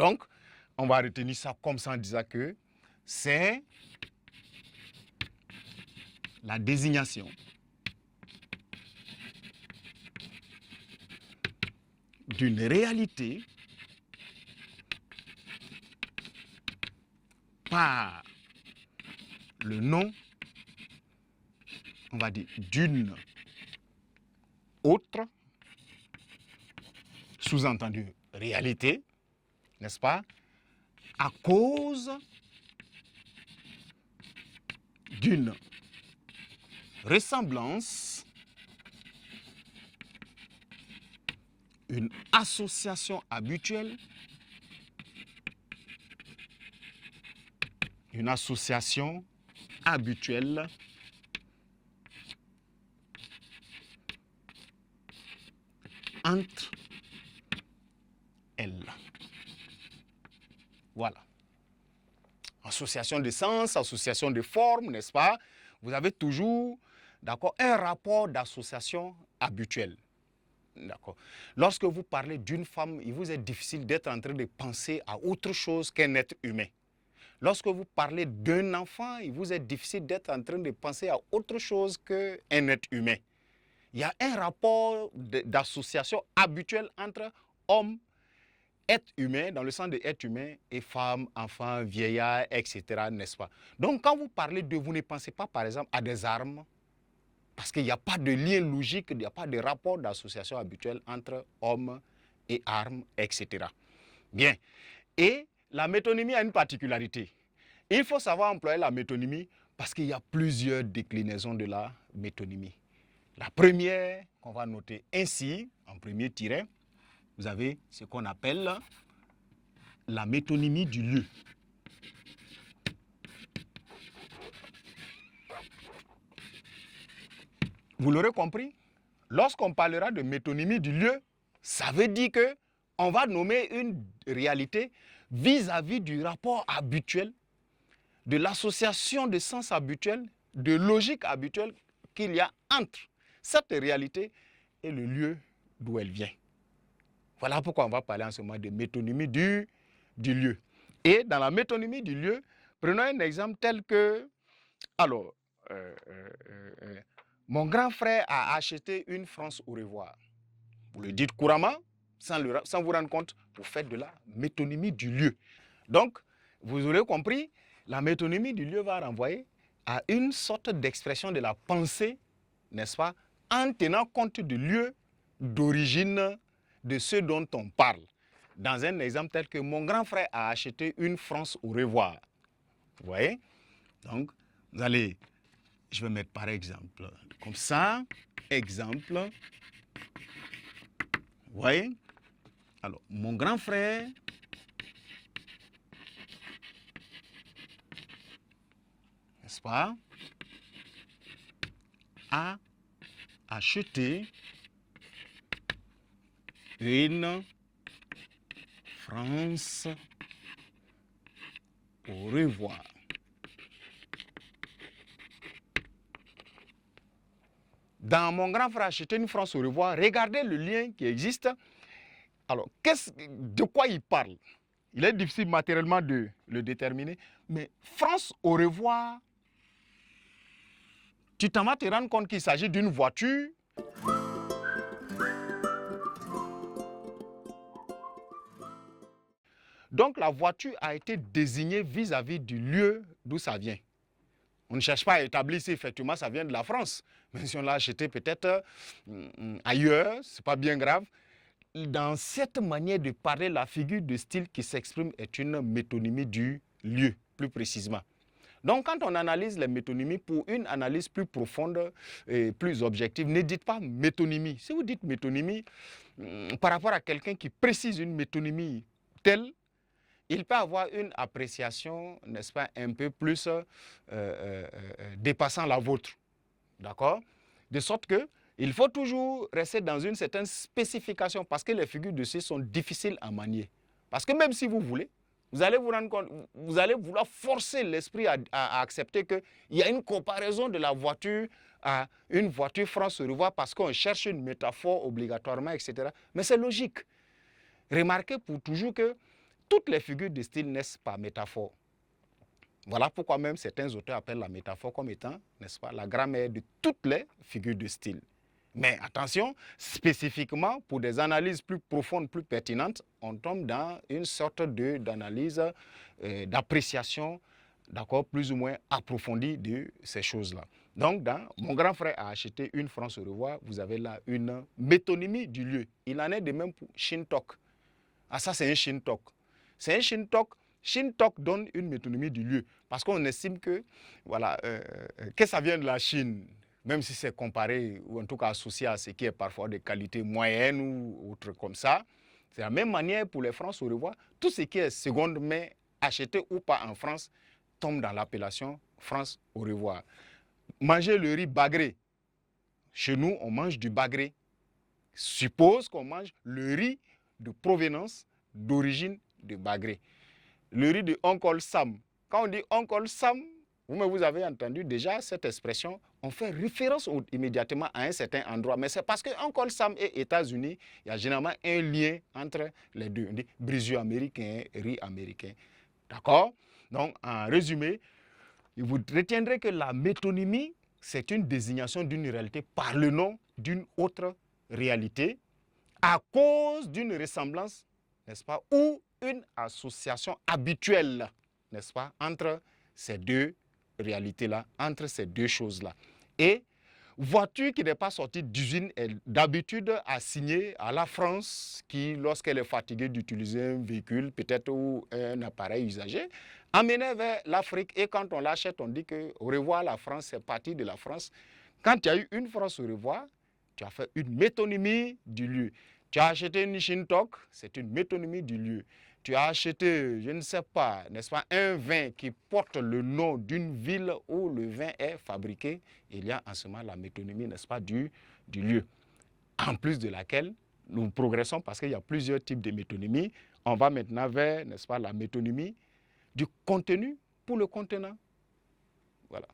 Donc, on va retenir ça comme ça en disant que c'est la désignation d'une réalité par le nom, on va dire, d'une autre, sous-entendu réalité, n'est-ce pas, à cause d'une ressemblance, une association habituelle, entre elles. Voilà. Association de sens, association de forme, n'est-ce pas? Vous avez toujours, d'accord, un rapport d'association habituel. D'accord. Lorsque vous parlez d'une femme, il vous est difficile d'être en train de penser à autre chose qu'un être humain. Lorsque vous parlez d'un enfant, il vous est difficile d'être en train de penser à autre chose qu'un être humain. Il y a un rapport d'association habituel entre homme, être humain, dans le sens de être humain, et femme, enfant, vieillard, etc., n'est-ce pas? Donc, quand vous parlez de, vous ne pensez pas, par exemple, à des armes, parce qu'il n'y a pas de lien logique, il n'y a pas de rapport d'association habituel entre homme et armes, etc. Bien. Et la métonymie a une particularité. Il faut savoir employer la métonymie parce qu'il y a plusieurs déclinaisons de la métonymie. La première, qu'on va noter ainsi, en premier tiret, vous avez ce qu'on appelle la métonymie du lieu. Vous l'aurez compris, lorsqu'on parlera de métonymie du lieu, ça veut dire qu'on va nommer une réalité vis-à-vis du rapport habituel, de l'association de sens habituel, de logique habituelle qu'il y a entre cette réalité et le lieu d'où elle vient. Voilà pourquoi on va parler en ce moment de métonymie du lieu. Et dans la métonymie du lieu, prenons un exemple tel que, alors, mon grand frère a acheté une France au revoir. Vous le dites couramment, sans vous rendre compte, vous faites de la métonymie du lieu. Donc, vous aurez compris, la métonymie du lieu va renvoyer à une sorte d'expression de la pensée, n'est-ce pas, en tenant compte du lieu d'origine de ce dont on parle. Dans un exemple tel que mon grand frère a acheté une France au revoir. Vous voyez? Donc, vous allez, je vais mettre par exemple, comme ça, exemple. Vous voyez? Alors, mon grand frère n'est-ce pas, a acheté une France au revoir. Dans mon grand frère acheter une France au revoir, regardez le lien qui existe. Alors, de quoi il parle? Il est difficile matériellement de le déterminer, mais France au revoir, tu t'en vas te rendre compte qu'il s'agit d'une voiture. Donc la voiture a été désignée vis-à-vis du lieu d'où ça vient. On ne cherche pas à établir si effectivement ça vient de la France. Mais si on l'a acheté peut-être ailleurs, ce n'est pas bien grave. Dans cette manière de parler, la figure de style qui s'exprime est une métonymie du lieu, plus précisément. Donc, quand on analyse les métonymies, pour une analyse plus profonde et plus objective, ne dites pas métonymie. Si vous dites métonymie, par rapport à quelqu'un qui précise une métonymie telle, il peut avoir une appréciation, n'est-ce pas, un peu plus dépassant la vôtre. D'accord? De sorte que il faut toujours rester dans une certaine spécification parce que les figures de style sont difficiles à manier. Parce que même si vous voulez, vous allez vous rendre compte, vous allez vouloir forcer l'esprit à accepter qu'il y a une comparaison de la voiture à une voiture France au revoir parce qu'on cherche une métaphore obligatoirement, etc. Mais c'est logique. Remarquez pour toujours que toutes les figures de style naissent par métaphore. Voilà pourquoi même certains auteurs appellent la métaphore comme étant, n'est-ce pas, la grammaire de toutes les figures de style. Mais attention, spécifiquement pour des analyses plus profondes, plus pertinentes, on tombe dans une sorte d'analyse, d'appréciation, d'accord, plus ou moins approfondie de ces choses-là. Donc, dans Mon grand frère a acheté une France au revoir, vous avez là une métonymie du lieu. Il en est de même pour Shintok. Ah, ça, c'est un Shintok. C'est un Shintok. Shintok donne une métonymie du lieu parce qu'on estime que, voilà, que ça vient de la Chine, même si c'est comparé ou en tout cas associé à ce qui est parfois de qualité moyenne ou autre comme ça. C'est la même manière pour les France au revoir. Tout ce qui est seconde main, acheté ou pas en France, tombe dans l'appellation France au revoir. Manger le riz bagré. Chez nous, on mange du bagré. Suppose qu'on mange le riz de provenance, d'origine de bagré. Le riz de Uncle Sam. Quand on dit Uncle Sam, vous avez entendu déjà cette expression, on fait référence immédiatement à un certain endroit. Mais c'est parce que Uncle Sam et États-Unis, il y a généralement un lien entre les deux. On dit brisure américain, riz américain. D'accord? Donc, en résumé, vous retiendrez que la métonymie, c'est une désignation d'une réalité par le nom d'une autre réalité à cause d'une ressemblance, n'est-ce pas, ou une association habituelle, n'est-ce pas, entre ces deux réalités-là, entre ces deux choses-là. Et voiture qui n'est pas sortie d'usine est d'habitude assignée à la France qui, lorsqu'elle est fatiguée d'utiliser un véhicule, peut-être ou un appareil usagé, amenée vers l'Afrique. Et quand on l'achète, on dit que au revoir la France, c'est parti de la France. Quand il y a eu une France au revoir, tu as fait une métonymie du lieu. Tu as acheté une Shintok, c'est une métonymie du lieu. Tu as acheté, je ne sais pas, n'est-ce pas, un vin qui porte le nom d'une ville où le vin est fabriqué. Il y a en ce moment la métonymie, n'est-ce pas, du lieu. En plus de laquelle, nous progressons parce qu'il y a plusieurs types de métonymie. On va maintenant vers, n'est-ce pas, la métonymie du contenu pour le contenant. Voilà.